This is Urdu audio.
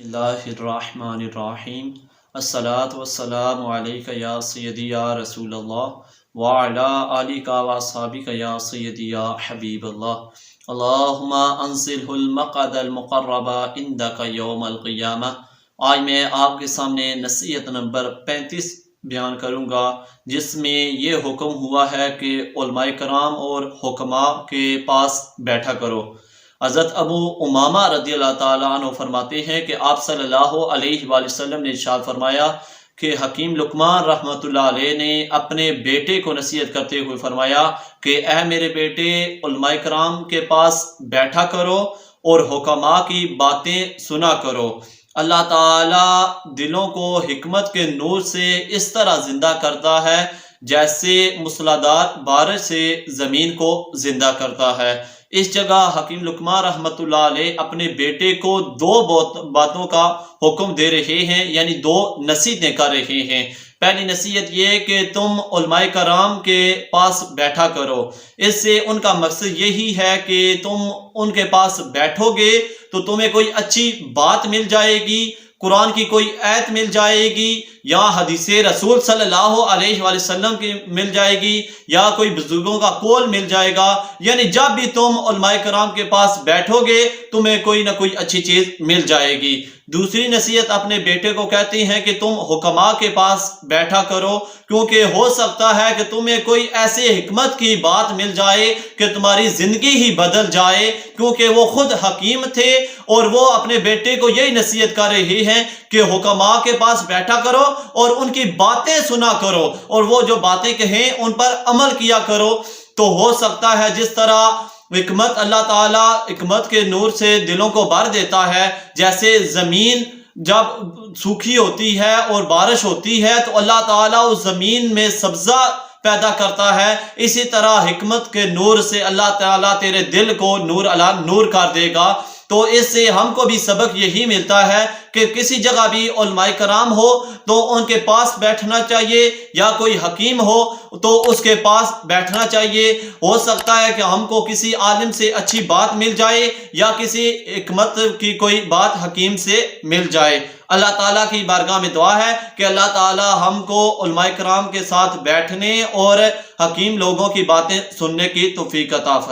اللہ الرحمن الرحیم الصلاۃ والسلام علیک یا سیدی یا رسول اللہ وعلی آلک واصحابک یا سیدی یا حبیب اللہ اللہم انزلہ المقعد المقرب عندک یوم القیامہ۔ آج میں آپ کے سامنے نصیحت نمبر 35 بیان کروں گا، جس میں یہ حکم ہوا ہے کہ علماء کرام اور حکماء کے پاس بیٹھا کرو۔ حضرت ابو امامہ رضی اللہ تعالیٰ عنہ فرماتے ہیں کہ آپ صلی اللہ علیہ وآلہ وسلم نے ارشاد فرمایا کہ حکیم لقمان رحمۃ اللہ علیہ نے اپنے بیٹے کو نصیحت کرتے ہوئے فرمایا کہ اے میرے بیٹے، علماء کرام کے پاس بیٹھا کرو اور حکماء کی باتیں سنا کرو۔ اللہ تعالیٰ دلوں کو حکمت کے نور سے اس طرح زندہ کرتا ہے جیسے موسلادھار بارش سے زمین کو زندہ کرتا ہے۔ اس جگہ حکیم لقمان رحمۃ اللہ علیہ اپنے بیٹے کو دو باتوں کا حکم دے رہے ہیں، یعنی دو نصیحتیں کر رہے ہیں۔ پہلی نصیحت یہ کہ تم علماء کرام کے پاس بیٹھا کرو۔ اس سے ان کا مقصد یہی ہے کہ تم ان کے پاس بیٹھو گے تو تمہیں کوئی اچھی بات مل جائے گی، قرآن کی کوئی آیت مل جائے گی، یا حدیث رسول صلی اللہ علیہ وآلہ وسلم کی مل جائے گی، یا کوئی بزرگوں کا قول مل جائے گا۔ یعنی جب بھی تم علماء کرام کے پاس بیٹھو گے تمہیں کوئی نہ کوئی اچھی چیز مل جائے گی۔ دوسری نصیحت اپنے بیٹے کو کہتی ہیں کہ تم حکماء کے پاس بیٹھا کرو، کیونکہ ہو سکتا ہے کہ تمہیں کوئی ایسے حکمت کی بات مل جائے کہ تمہاری زندگی ہی بدل جائے، کیونکہ وہ خود حکیم تھے اور وہ اپنے بیٹے کو یہی نصیحت کر رہے ہیں کہ حکماء کے پاس بیٹھا کرو اور ان کی باتیں سنا کرو، اور وہ جو باتیں کہیں ان پر عمل کیا کرو۔ تو ہو سکتا ہے جس طرح حکمت اللہ تعالیٰ حکمت کے نور سے دلوں کو بھر دیتا ہے، جیسے زمین جب سوکھی ہوتی ہے اور بارش ہوتی ہے تو اللہ تعالیٰ اس زمین میں سبزہ پیدا کرتا ہے، اسی طرح حکمت کے نور سے اللہ تعالیٰ تیرے دل کو نور علی نور کر دے گا۔ تو اس سے ہم کو بھی سبق یہی ملتا ہے کہ کسی جگہ بھی علماء کرام ہو تو ان کے پاس بیٹھنا چاہیے، یا کوئی حکیم ہو تو اس کے پاس بیٹھنا چاہیے۔ ہو سکتا ہے کہ ہم کو کسی عالم سے اچھی بات مل جائے یا کسی حکمت کی کوئی بات حکیم سے مل جائے۔ اللہ تعالیٰ کی بارگاہ میں دعا ہے کہ اللہ تعالیٰ ہم کو علماء کرام کے ساتھ بیٹھنے اور حکیم لوگوں کی باتیں سننے کی توفیق عطا فرمائے۔